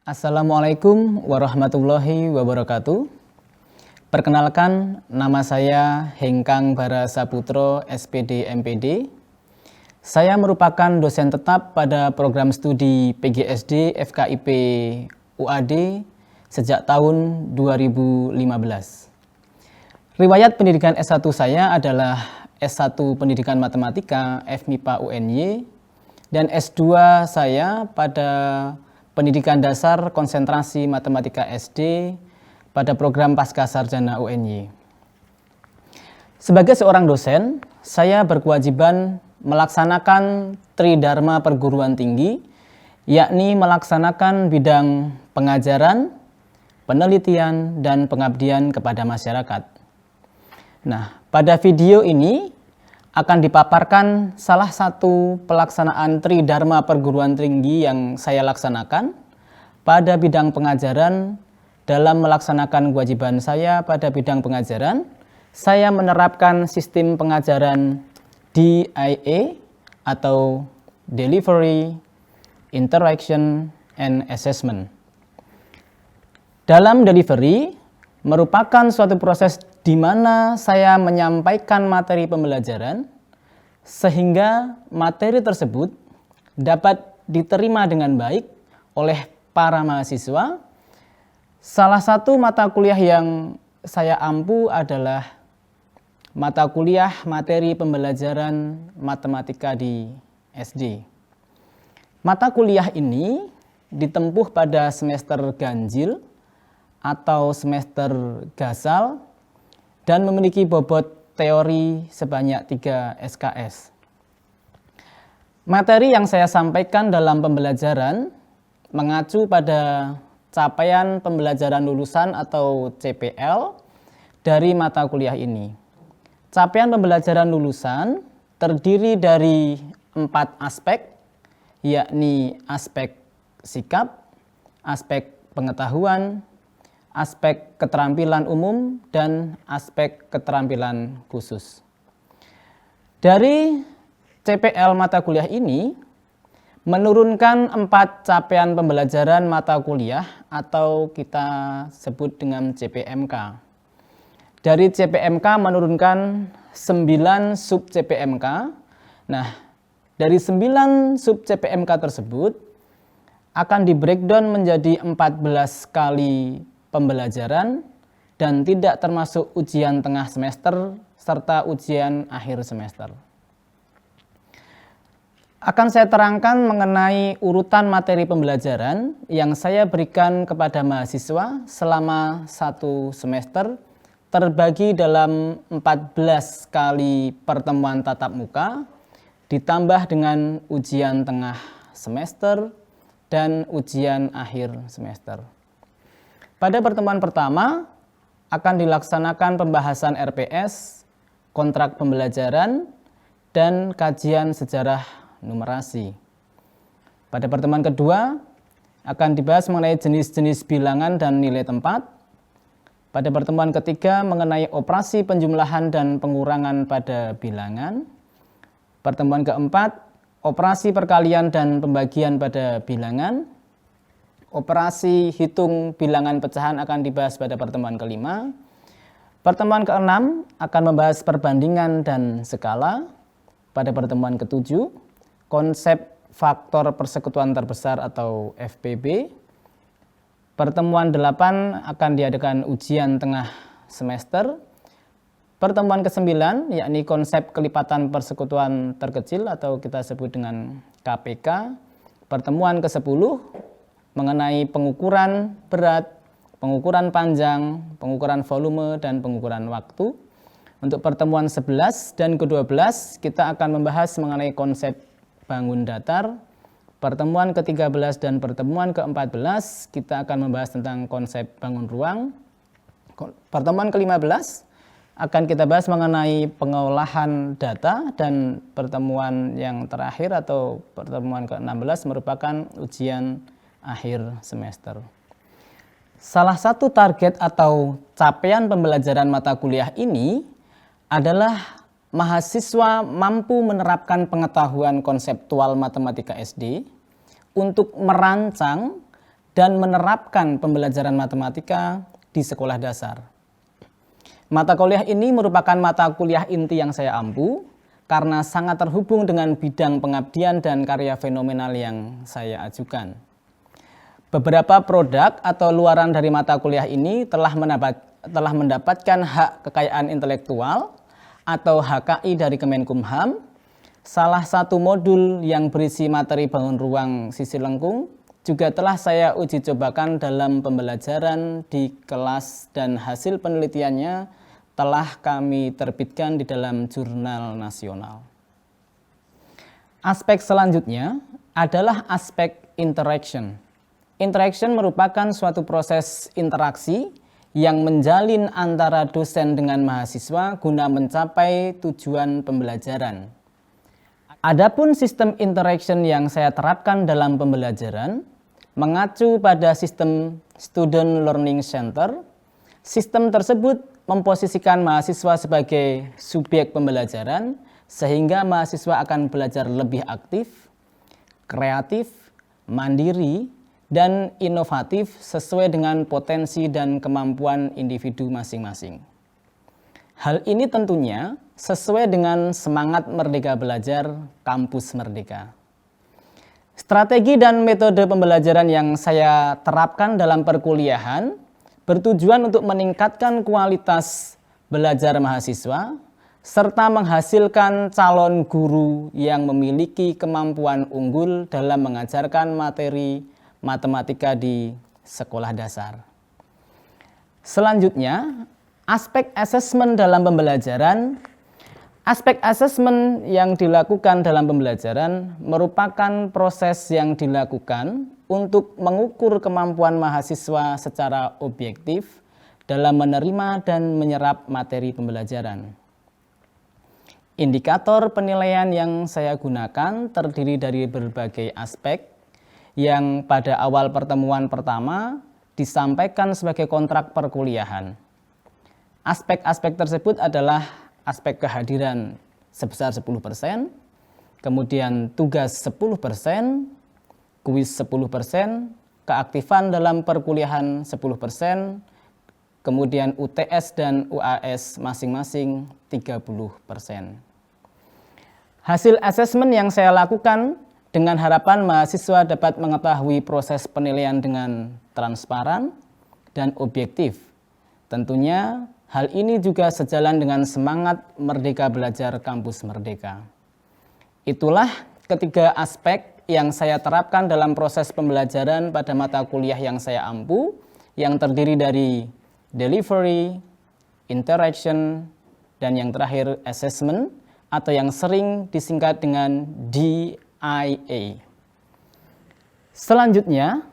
Assalamualaikum warahmatullahi wabarakatuh. Perkenalkan, nama saya Hengkang Bara Saputro, SPD MPD. Saya merupakan dosen tetap pada program studi PGSD FKIP UAD sejak tahun 2015. Riwayat pendidikan S1 saya adalah S1 Pendidikan Matematika FMIPA UNY dan S2 saya pada Pendidikan Dasar Konsentrasi Matematika SD pada program Pascasarjana UNY. Sebagai seorang dosen, saya berkewajiban melaksanakan Tridharma Perguruan Tinggi, yakni melaksanakan bidang pengajaran, penelitian, dan pengabdian kepada masyarakat. Nah, pada video ini akan dipaparkan salah satu pelaksanaan Tridharma Perguruan Tinggi yang saya laksanakan pada bidang pengajaran. Dalam melaksanakan kewajiban saya pada bidang pengajaran, saya menerapkan sistem pengajaran DIA atau Delivery, Interaction, and Assessment. Dalam delivery merupakan suatu proses di mana saya menyampaikan materi pembelajaran sehingga materi tersebut dapat diterima dengan baik oleh para mahasiswa. Salah satu mata kuliah yang saya ampu adalah mata kuliah materi pembelajaran matematika di SD. Mata kuliah ini ditempuh pada semester ganjil atau semester gasal dan memiliki bobot teori sebanyak 3 SKS. Materi yang saya sampaikan dalam pembelajaran mengacu pada capaian pembelajaran lulusan atau CPL dari mata kuliah ini. Capaian pembelajaran lulusan terdiri dari 4 aspek, yakni aspek sikap, aspek pengetahuan, aspek keterampilan umum, dan aspek keterampilan khusus. Dari CPL mata kuliah ini menurunkan 4 capaian pembelajaran mata kuliah atau kita sebut dengan CPMK. Dari CPMK menurunkan 9 sub CPMK. Nah, dari 9 sub CPMK tersebut akan di breakdown menjadi 14 kali pembelajaran dan tidak termasuk ujian tengah semester serta ujian akhir semester. Akan saya terangkan mengenai urutan materi pembelajaran yang saya berikan kepada mahasiswa selama 1 semester terbagi dalam 14 kali pertemuan tatap muka ditambah dengan ujian tengah semester dan ujian akhir semester. Pada pertemuan pertama akan dilaksanakan pembahasan RPS, kontrak pembelajaran, dan kajian sejarah numerasi. Pada pertemuan kedua akan dibahas mengenai jenis-jenis bilangan dan nilai tempat. Pada pertemuan ketiga mengenai operasi penjumlahan dan pengurangan pada bilangan. Pertemuan keempat, operasi perkalian dan pembagian pada bilangan. Operasi hitung bilangan pecahan akan dibahas pada pertemuan kelima. Pertemuan keenam akan membahas perbandingan dan skala. Pada pertemuan ketujuh, konsep faktor persekutuan terbesar atau FPB. Pertemuan 8 akan diadakan ujian tengah semester. Pertemuan ke-9 yakni konsep kelipatan persekutuan terkecil atau kita sebut dengan KPK. Pertemuan ke-10 mengenai pengukuran berat, pengukuran panjang, pengukuran volume, dan pengukuran waktu. Untuk pertemuan 11 dan ke-12 kita akan membahas mengenai konsep bangun datar. Pertemuan ke-13 dan pertemuan ke-14 kita akan membahas tentang konsep bangun ruang. Pertemuan ke-15 akan kita bahas mengenai pengolahan data, dan pertemuan yang terakhir atau pertemuan ke-16 merupakan ujian akhir semester. Salah satu target atau capaian pembelajaran mata kuliah ini adalah mahasiswa mampu menerapkan pengetahuan konseptual matematika SD untuk merancang dan menerapkan pembelajaran matematika di sekolah dasar. Mata kuliah ini merupakan mata kuliah inti yang saya ampu karena sangat terhubung dengan bidang pengabdian dan karya fenomenal yang saya ajukan. Beberapa produk atau luaran dari mata kuliah ini telah mendapatkan hak kekayaan intelektual atau HKI dari Kemenkumham. Salah satu modul yang berisi materi bangun ruang sisi lengkung juga telah saya uji cobakan dalam pembelajaran di kelas dan hasil penelitiannya telah kami terbitkan di dalam jurnal nasional. Aspek selanjutnya adalah aspek interaction. Interaction merupakan suatu proses interaksi yang menjalin antara dosen dengan mahasiswa guna mencapai tujuan pembelajaran. Adapun sistem interaction yang saya terapkan dalam pembelajaran mengacu pada sistem Student Learning Center. Sistem tersebut memposisikan mahasiswa sebagai subjek pembelajaran sehingga mahasiswa akan belajar lebih aktif, kreatif, mandiri, dan inovatif sesuai dengan potensi dan kemampuan individu masing-masing. Hal ini tentunya sesuai dengan semangat Merdeka Belajar Kampus Merdeka. Strategi dan metode pembelajaran yang saya terapkan dalam perkuliahan bertujuan untuk meningkatkan kualitas belajar mahasiswa serta menghasilkan calon guru yang memiliki kemampuan unggul dalam mengajarkan materi matematika di sekolah dasar. Selanjutnya, aspek asesmen dalam pembelajaran. Aspek asesmen yang dilakukan dalam pembelajaran merupakan proses yang dilakukan untuk mengukur kemampuan mahasiswa secara objektif dalam menerima dan menyerap materi pembelajaran. Indikator penilaian yang saya gunakan terdiri dari berbagai aspek yang pada awal pertemuan pertama disampaikan sebagai kontrak perkuliahan. Aspek-aspek tersebut adalah aspek kehadiran sebesar 10%, kemudian tugas 10%, kuis 10%, keaktifan dalam perkuliahan 10%, kemudian UTS dan UAS masing-masing 30%. Hasil asesmen yang saya lakukan dengan harapan mahasiswa dapat mengetahui proses penilaian dengan transparan dan objektif. Tentunya hal ini juga sejalan dengan semangat Merdeka Belajar Kampus Merdeka. Itulah ketiga aspek yang saya terapkan dalam proses pembelajaran pada mata kuliah yang saya ampu, yang terdiri dari delivery, interaction, dan yang terakhir assessment, atau yang sering disingkat dengan DIA. Selanjutnya,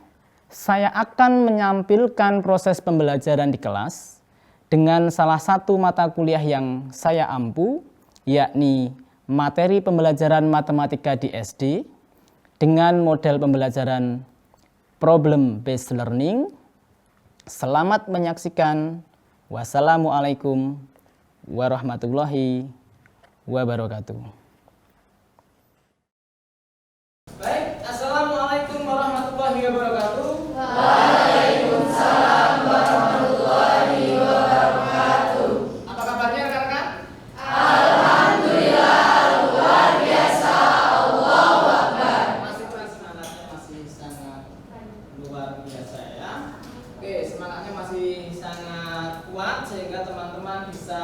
saya akan menyampilkan proses pembelajaran di kelas dengan salah satu mata kuliah yang saya ampu, yakni materi pembelajaran matematika di SD dengan model pembelajaran problem based learning. Selamat menyaksikan. Wassalamualaikum warahmatullahi wabarakatuh. Baik, assalamualaikum warahmatullahi wabarakatuh. Waalaikumsalam warahmatullahi wabarakatuh. Apa kabarnya rekan-rekan? Alhamdulillah, luar biasa. Allahu Akbar. Masih kurang semangatnya, masih sangat luar biasa ya. Oke, semangatnya masih sangat kuat sehingga teman-teman bisa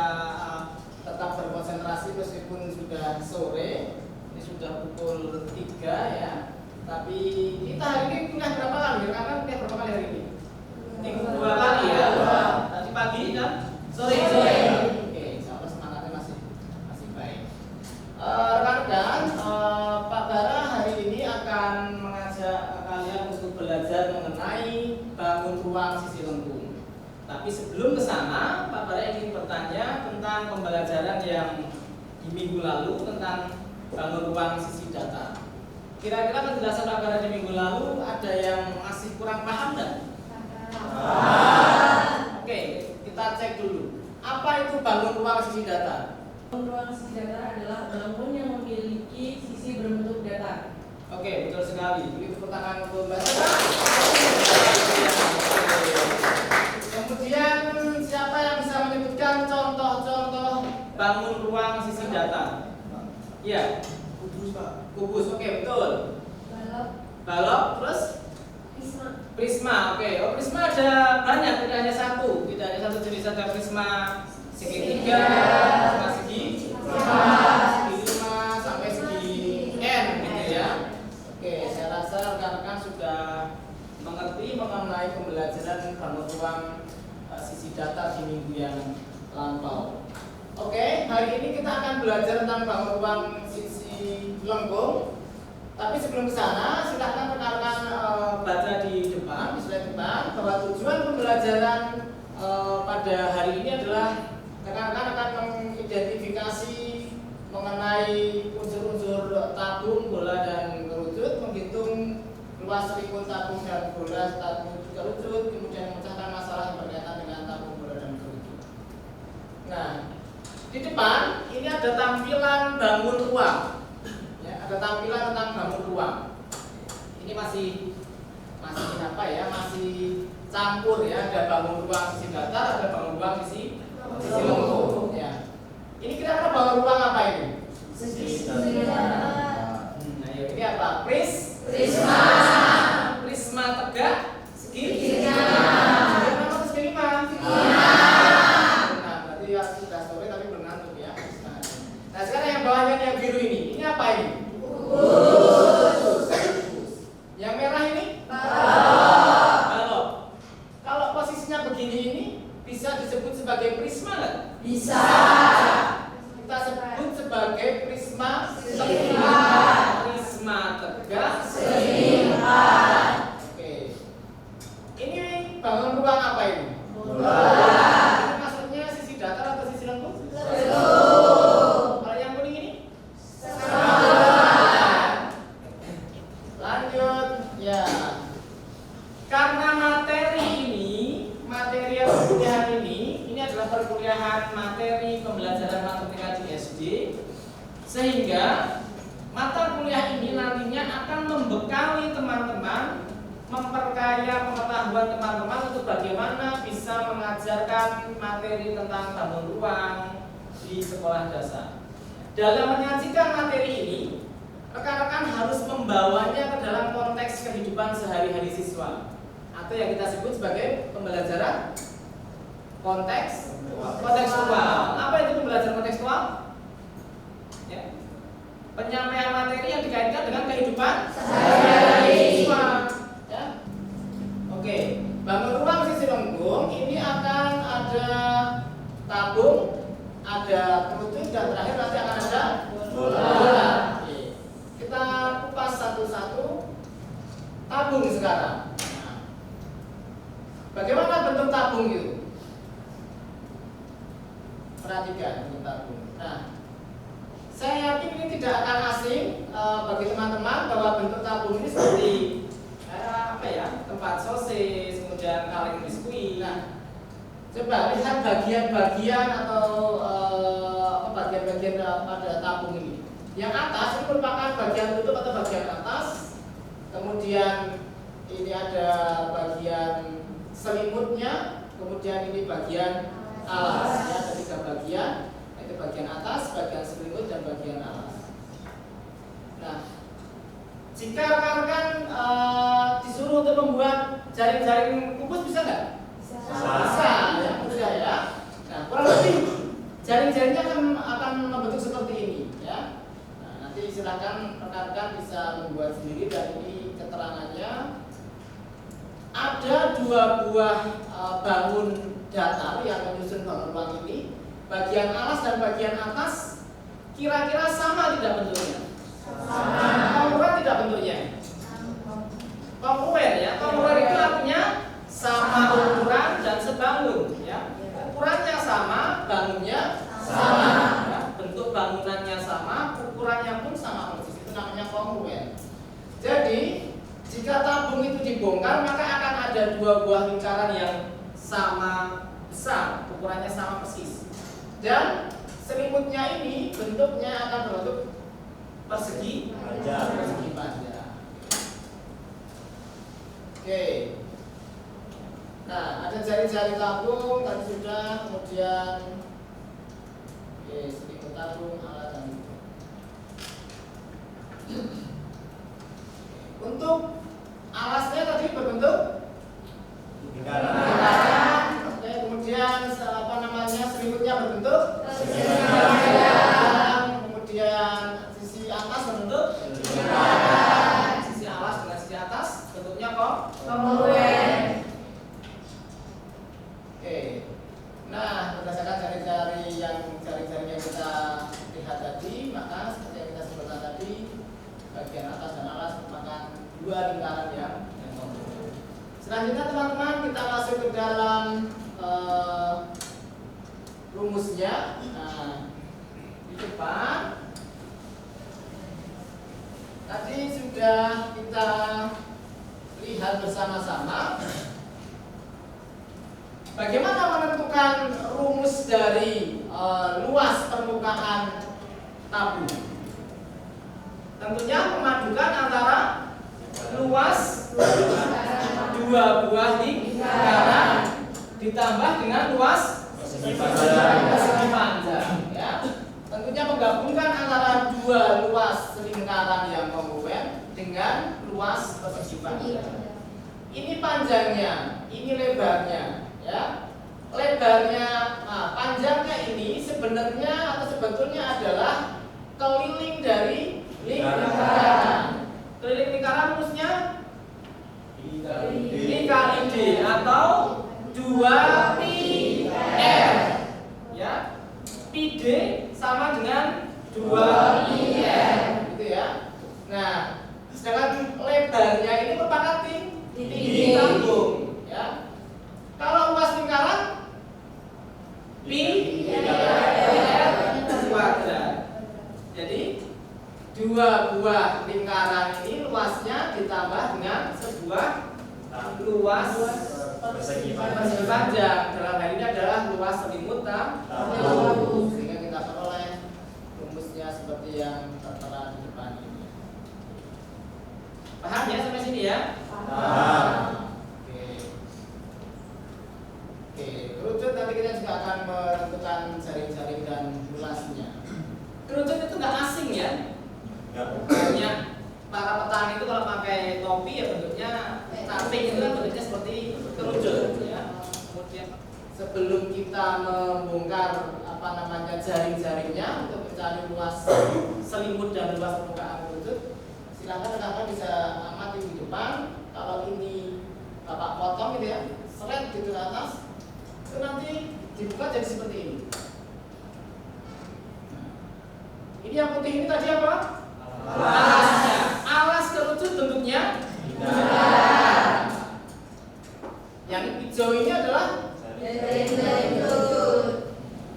tetap berkonsentrasi meskipun sudah sore. Ini sudah pukul 3 ya. Tapi kita hari ini kuliah berapa kali? Rekan-rekan kuliah berapa kali hari ini? 2 kali ya. Tadi pagi dan sore. Oke, insyaallah semangatnya masih baik. Rekan-rekan, Pak Bara hari ini akan mengajak kalian untuk belajar mengenai bangun ruang sisi lengkung. Tapi sebelum ke sana, Pak Bara ingin bertanya tentang pembelajaran yang di minggu lalu tentang bangun ruang sisi data. Kira-kira penjelasan Pak Bara di minggu lalu ada yang masih kurang paham dan? Oke, kita cek dulu. Apa itu bangun ruang sisi data? Bangun ruang sisi data adalah bangun yang memiliki sisi berbentuk data. Oke, betul sekali. Beri tepuk tangan untuk Mbak Sarah. Kemudian siapa yang bisa menyebutkan contoh-contoh bangun ruang sisi datar? Iya. Kubus, Pak. Kubus, oke, betul. Balok. Balok, terus Prisma. prisma, oke. Oh, prisma ada banyak, tidak hanya satu. Tidak hanya satu jenis, ada prisma segitiga, prisma segi lima sampai segi n, gitu ya. Oke, saya rasa rekan-rekan sudah mengerti mengenai pembelajaran bangun ruang sisi datar di minggu yang lampau. Oke, hari ini kita akan belajar tentang bangun ruang sisi lengkung. Tapi sebelum ke sana, silakan rekan-rekan baca di depan, di slide depan, bahwa tujuan pembelajaran pada hari ini adalah rekan-rekan akan mengidentifikasi mengenai unsur-unsur tabung, bola, dan kerucut, menghitung luas selimut tabung dan bola, tabung kerucut, kemudian memecahkan masalah yang berkaitan dengan tabung, bola, dan kerucut. Nah, di depan ini ada tampilan bangun ruang. Ada tampilan tentang bangun ruang. Ini masih apa ya? Masih campur ya. Ada bangun ruang sisi datar, ada bangun ruang sisi lengkung. Ya. Ini kira-kira bangun ruang apa ini? Sisi datar. Nah, ini apa? Prisma. Prisma tegak segitiga. Berapa atau segi lima? Nah, berarti ya sudah sore tapi belum ngantuk ya. Nah, sekarang yang bawahnya yang biru ini apa ini? Yang merah ini? Balok. Kalau posisinya begini ini bisa disebut sebagai prisma nggak? Bisa. Kita sebut sebagai prisma Segi prisma tegak segi Oke. Ini bangun ruang apa ini? bola. Ini maksudnya sisi datar atau sisi lengkung? Kalau yang kuning ini? Lanjut, ya. Karena materi perkuliahan ini adalah perkuliahan materi pembelajaran matematika di SD, sehingga mata kuliah ini nantinya akan membekali teman-teman, memperkaya pengetahuan teman-teman untuk bagaimana bisa mengajarkan materi tentang bangun ruang di sekolah dasar. Dalam menyajikan materi ini, rekan-rekan harus membawanya ke dalam konteks kehidupan sehari-hari siswa, atau yang kita sebut sebagai pembelajaran kontekstual. Apa itu pembelajaran kontekstual? Ya. Penyampaian materi yang dikaitkan dengan kehidupan sehari-hari siswa. Ya. Oke, bangun ruang sisi lengkung ini akan ada tabung, ada kerucut, dan terakhir nanti akan ada bola. Kita kupas satu-satu tabung sekarang. Nah, bagaimana bentuk tabung itu? Perhatikan bentuk tabung. Nah, saya yakin ini tidak akan asing bagi teman-teman bahwa bentuk tabung ini seperti apa ya? Tempat sosis, kemudian kaleng biskuit. Nah, coba lihat bagian-bagian atau bagian-bagian pada tabung ini. Yang atas ini merupakan bagian tutup atau bagian atas. Kemudian ini ada bagian selimutnya. Kemudian ini bagian alas. Ya, ada 3 bagian. Itu bagian atas, bagian selimut, dan bagian alas. Nah, jika rekan-rekan disuruh untuk membuat jaring-jaring kubus, bisa nggak? Bisa, ya, mudah ya. Nah, kurang lebih jaring-jaringnya akan membentuk seperti ini, ya. Nanti silakan rekan-rekan bisa membuat sendiri, dan ini keterangannya. Ada 2 buah bangun datar yang menyusun bangun ruang ini. Bagian alas dan bagian atas kira-kira sama tidak bentuknya? Sama. Kongruent tidak bentuknya? Kongruent ya. Kongruent itu artinya sama ukuran dan sebangun, ya. Ukurannya sama, bangunnya sama. Ya. Bentuk bangunannya sama, ukurannya pun sama persis. Itu namanya kongruent. Jadi jika tabung itu dibongkar, maka akan ada 2 buah lingkaran yang sama besar, ukurannya sama persis. Dan selimutnya ini bentuknya akan berbentuk persegi panjang. jari-jari tabung tadi sudah, kemudian selimut tabung, alat dan untuk alasnya tadi berbentuk lingkaran. Oke, kemudian apa namanya selimutnya berbentuk lingkaran. Kemudian sisi atas berbentuk lingkaran. Sisi alas dengan sisi atas bentuknya kongruent. Oke. Nah, berdasarkan jari-jari yang kita lihat tadi, maka seperti yang kita sebutkan tadi, bagian atas dan alas merupakan dua lingkaran yang kongruent. Selanjutnya teman-teman kita masuk ke dalam rumusnya. Nah, di depan tadi sudah kita lihat bersama-sama bagaimana menentukan rumus dari luas permukaan tabung. Tentunya memadukan antara luas dua buah lingkaran ditambah dengan luas persegi panjang, ya. Tentunya menggabungkan antara dua luas lingkaran yang kongruent dengan luas persegi panjang. Ini panjangnya, ini lebarnya, ya. Lebarnya, panjangnya ini sebenarnya atau sebetulnya adalah keliling dari lingkaran. Keliling lingkaran rumusnya I kali D atau 2pi R, ya. Pi D sama dengan 2pi R, gitu ya. Nah, sedangkan lebarnya ini merupakan tinggi tabung, ya. Kalau luas lingkaran pi R kuadrat. Jadi dua buah lingkaran ini luasnya ditambah dengan sebuah luas persegi panjang. Dalam hal ini adalah luas selimut tabung, sehingga kita peroleh rumusnya seperti yang tertera di depan ini. Paham ya sampai sini ya? Paham. Oke, kerucut nanti kita juga akan menentukan jaring-jaring dan luasnya. Kerucut itu nggak asing ya? Banyak para petani itu kalau pakai topi ya bentuknya caping, itu kan bentuknya seperti kerucut, ya. Kemudian sebelum kita membongkar apa namanya jaring-jaringnya untuk mencari luas selimut dan luas permukaan kerucut, silakan rekan-rekan bisa amati di depan. Kalau ini Bapak potong gitu ya, seret gitu ke atas, itu nanti dibuka jadi seperti ini. Ini yang putih ini tadi apa? Alasnya. Alas kerucut bentuknya lingkaran. Yang hijau ini adalah jaring kerucut.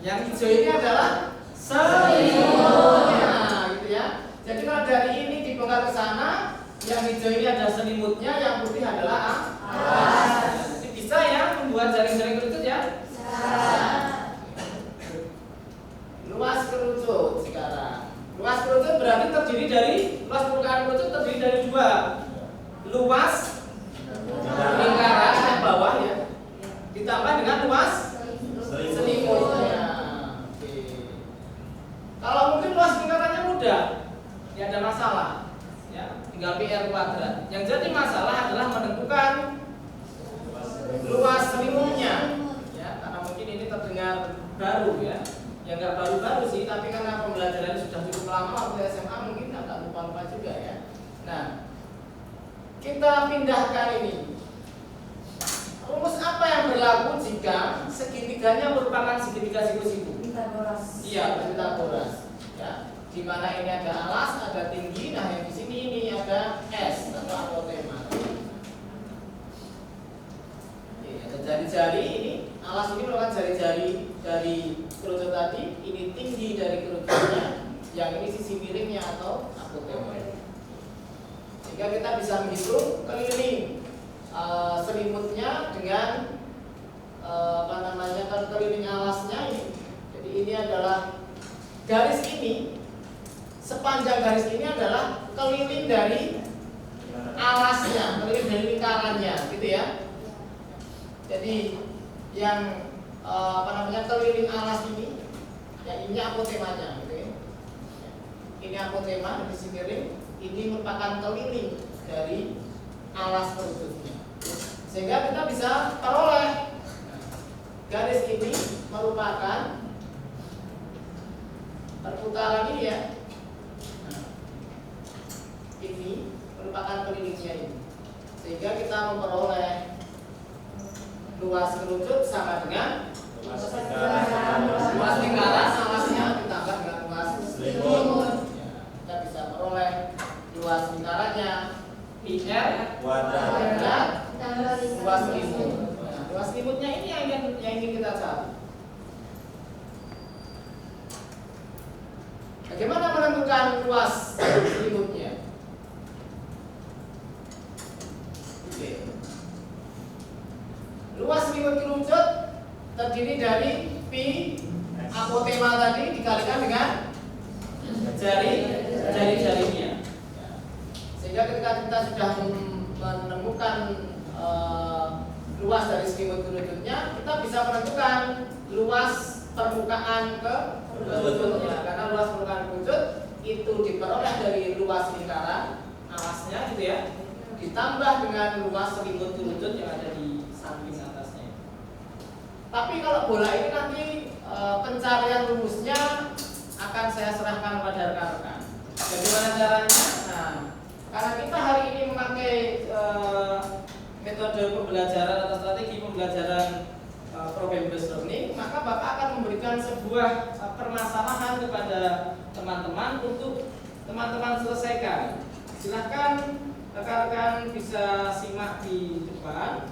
Yang hijau ini adalah selimutnya, gitu ya. Jadi kalau dari ini dibongkar ke sana, yang hijau ini ada selimutnya, yang putih adalah alas. Jadi bisa ya membuat jaring-jaring kerucut ya? Luas kerucut sekarang. Luas kerucut berarti terdiri dari luas permukaan kerucut terdiri dari dua luas lingkaran yang bawah ya, ditambah dengan luas selimutnya. Oke. Kalau mungkin luas lingkarannya mudah, tidak ada masalah, ya, tinggal PR kuadrat. Yang jadi masalah adalah menentukan luas selimutnya, ya, karena mungkin ini terdengar baru ya. Ya nggak baru-baru sih, tapi karena pembelajaran sudah cukup lama waktu SMA mungkin agak lupa-lupa juga ya. Nah, kita pindahkan ini. Rumus apa yang berlaku jika segitiganya merupakan segitiga siku-siku? Pitagoras. Iya, Pitagoras. Ya, di mana ini ada alas, ada tinggi. Nah, yang di sini ini ada S atau apotema. Oke, ada jari-jari ini. Alas ini merupakan jari-jari dari kerucut tadi, ini tinggi dari kerucutnya, yang ini sisi miringnya atau apotema. Sehingga kita bisa menghitung keliling selimutnya dengan apa namanya, keliling alasnya ini. Jadi ini adalah garis ini, sepanjang garis ini adalah keliling dari alasnya, keliling dari lingkarannya, gitu ya. Jadi yang keliling alas ini, yang ini apotemanya, gitu ya. Ini apotema dari sisi miring, ini merupakan keliling dari alas kerucutnya. Sehingga kita bisa peroleh garis ini merupakan perputaran ini ya. Nah, ini merupakan kelilingnya ini. Sehingga kita memperoleh luas kerucut sama dengan luas lingkaran alasnya ditambah dengan luas selimut. Ya, kita bisa peroleh luas lingkarannya IR kuadrat luas selimut. Nah, luas selimutnya ini yang ingin kita cari. Bagaimana menentukan luas selimutnya? Oke. Luas selimut kerucut terdiri dari pi apotema tadi dikalikan dengan jari-jarinya. Sehingga ketika kita sudah menemukan luas dari selimut kerucutnya, kita bisa menentukan luas permukaan kerucutnya. Karena luas permukaan kerucut itu diperoleh dari luas lingkaran alasnya, gitu ya, ditambah dengan luas selimut kerucut yang ada di samping atasnya. Tapi kalau bola ini nanti pencarian rumusnya akan saya serahkan kepada rekan-rekan. Bagaimana caranya? Nah, karena kita hari ini memakai metode pembelajaran atau strategi pembelajaran problem based learning, maka Bapak akan memberikan sebuah permasalahan kepada teman-teman untuk teman-teman selesaikan. Silahkan rekan-rekan bisa simak di depan.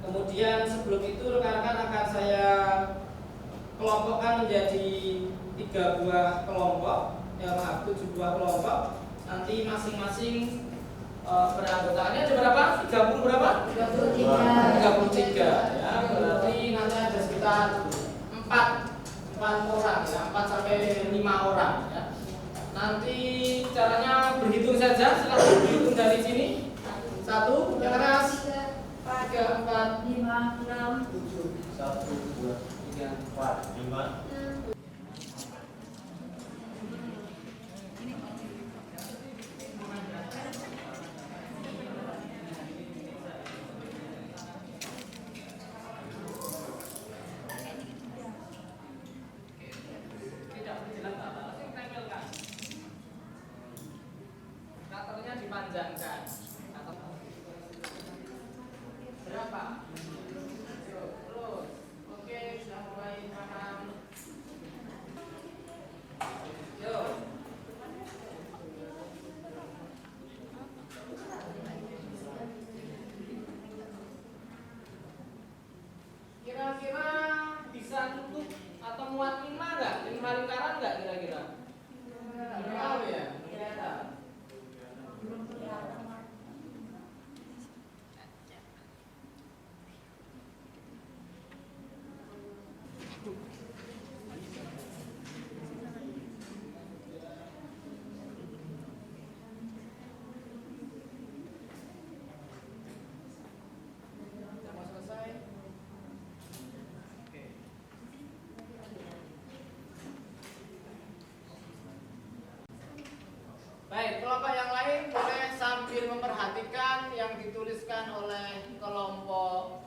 Kemudian sebelum itu rekan-rekan akan saya kelompokkan menjadi 3 buah kelompok, 7 buah kelompok. Nanti masing-masing beranggotaannya ada berapa? 30 berapa? 33 ya. Berarti nanti ada sekitar 4 orang ya, 4 sampai 5 orang ya. Nanti caranya berhitung saja, silahkan berhitung dari sini. 1, yang keras 3, 4, 5, 6, 7, 1, 2, 3, 4, 5. Dipanjangkan berapa? Terus, oke, sudah mulai paham. Yuk. Kira-kira bisa cukup atau muat 5 nggak? 5 lingkaran nggak kira-kira? Belum tahu ya? Kelihatan. Baik, kelompok yang lain boleh sambil memperhatikan yang dituliskan oleh kelompok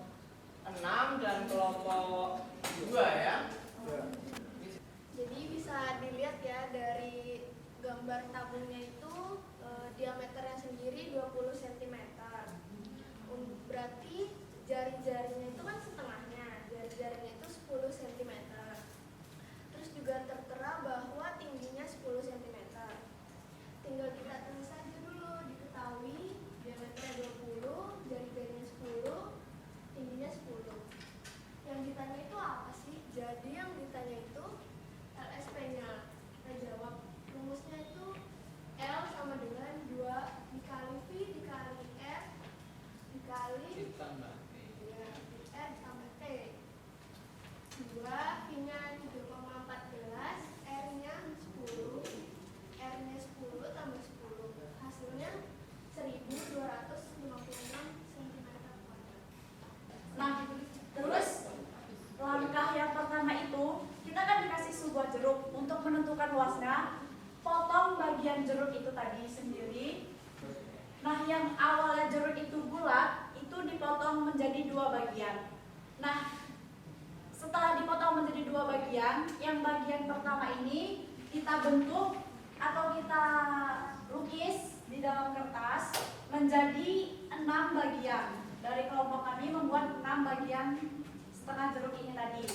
6 dan kelompok 2 ya. Jadi bisa dilihat ya dari gambar tabungnya itu diameternya sendiri 20 cm. Berarti jari-jarinya itu kan setengahnya, jari-jarinya itu 10 cm. Terus juga tertera bahwa tingginya 10 cm. Tinggal kita tulis saja dulu, diketahui diameternya 20, jari-jarinya 10, tingginya 10. Yang ditanya itu apa sih? Jadi yang ditanya itu LSP-nya. Kita jawab rumusnya itu L sama dengan 2 dikali V dikali R dikali Ditambah ya, R ditambah T. 2 V-nya 3,14, R-nya tadi sendiri. Nah, yang awalnya jeruk itu bulat, itu dipotong menjadi 2 bagian. Nah, setelah dipotong menjadi 2 bagian, yang bagian pertama ini kita bentuk atau kita lukis di dalam kertas menjadi 6 bagian. Dari kelompok kami membuat 6 bagian setengah jeruk ini tadi.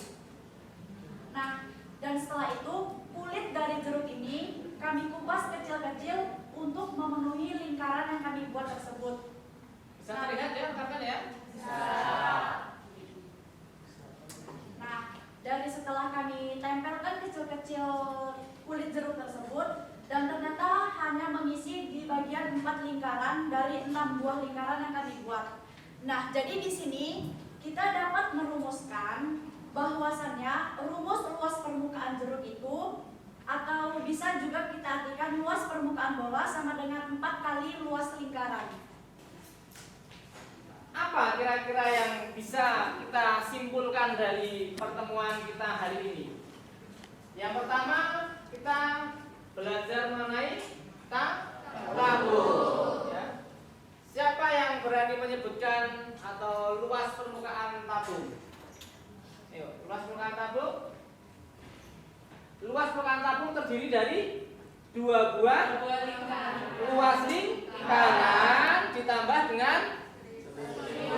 Nah, dan setelah itu kulit dari jeruk ini kami kupas kecil-kecil untuk memenuhi lingkaran yang kami buat tersebut. Bisa terlihat ya, rekan ya? Bisa. Nah, dari setelah kami tempelkan kecil-kecil kulit jeruk tersebut, dan ternyata hanya mengisi di bagian 4 lingkaran dari 6 buah lingkaran yang kami buat. Nah, jadi di sini kita dapat merumuskan bahwasannya rumus luas permukaan jeruk itu, atau bisa juga kita artikan luas permukaan bola sama dengan 4 kali luas lingkaran. Apa kira-kira yang bisa kita simpulkan dari pertemuan kita hari ini? Yang pertama, kita belajar mengenai tabung. Ya. Siapa yang berani menyebutkan atau luas permukaan tabung? Ayo, luas permukaan tabung. Luas permukaan tabung terdiri dari 2 buah luas lingkaran ditambah dengan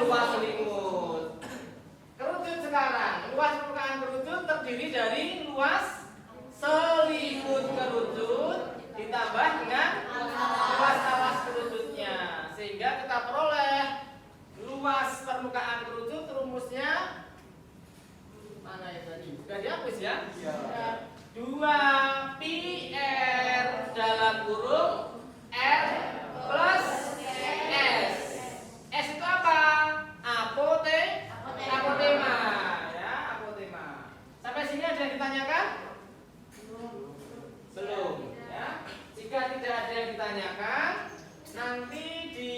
luas selimut. Kerucut sekarang, luas permukaan kerucut terdiri dari luas selimut kerucut ditambah dengan luas alas kerucutnya, sehingga kita peroleh luas permukaan kerucut. Rumusnya mana ya tadi? Sudah dihapus ya? 2 pi r dalam kurung r plus s. S itu apa? Apotema, ya, apotema. Sampai sini ada yang ditanyakan? Belum, ya. Jika tidak ada yang ditanyakan, nanti di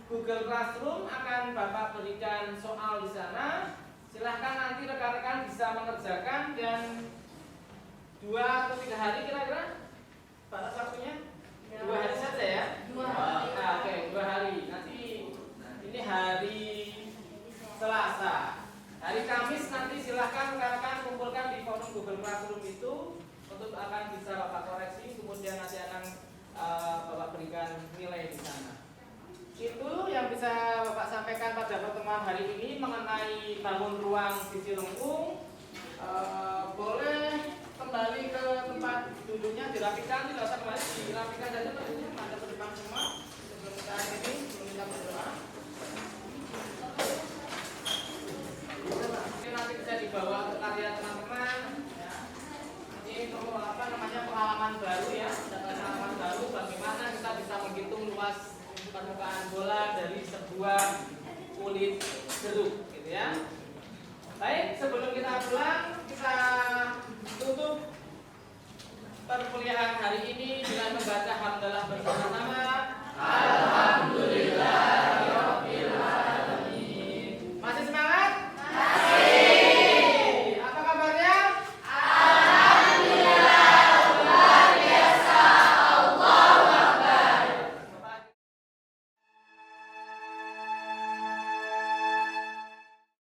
Google Classroom akan Bapak berikan soal di sana. Silahkan nanti rekan-rekan bisa mengerjakan, dan 2 atau 3 hari kira-kira batas waktunya 2 hari saja ya. 2 hari. Nah, oke, 2 hari. Nanti ini hari Selasa. Hari Kamis nanti silahkan rekan-rekan kumpulkan di forum Google Classroom itu untuk akan bisa Bapak koreksi, kemudian nanti akan Bapak berikan nilai di sana. Itu yang bisa Bapak sampaikan pada pertemuan hari ini mengenai bangun ruang sisi lengkung. Boleh kembali ke tempat duduknya, dirapikan, tidak usah kembali, dirapikan saja bajunya, ada ke depan semua. Sebelum kita akhiri, sebelum kita berdoa. Ini nanti bisa dibawa ke karya teman-teman. Ya. Ini pengalaman baru ya, pengalaman baru bagaimana kita bisa menghitung luas permukaan bola dari sebuah kulit jeruk, gitu ya. Baik, sebelum kita pulang, kita tutup perkuliahan hari ini dengan membaca hamdalah bersama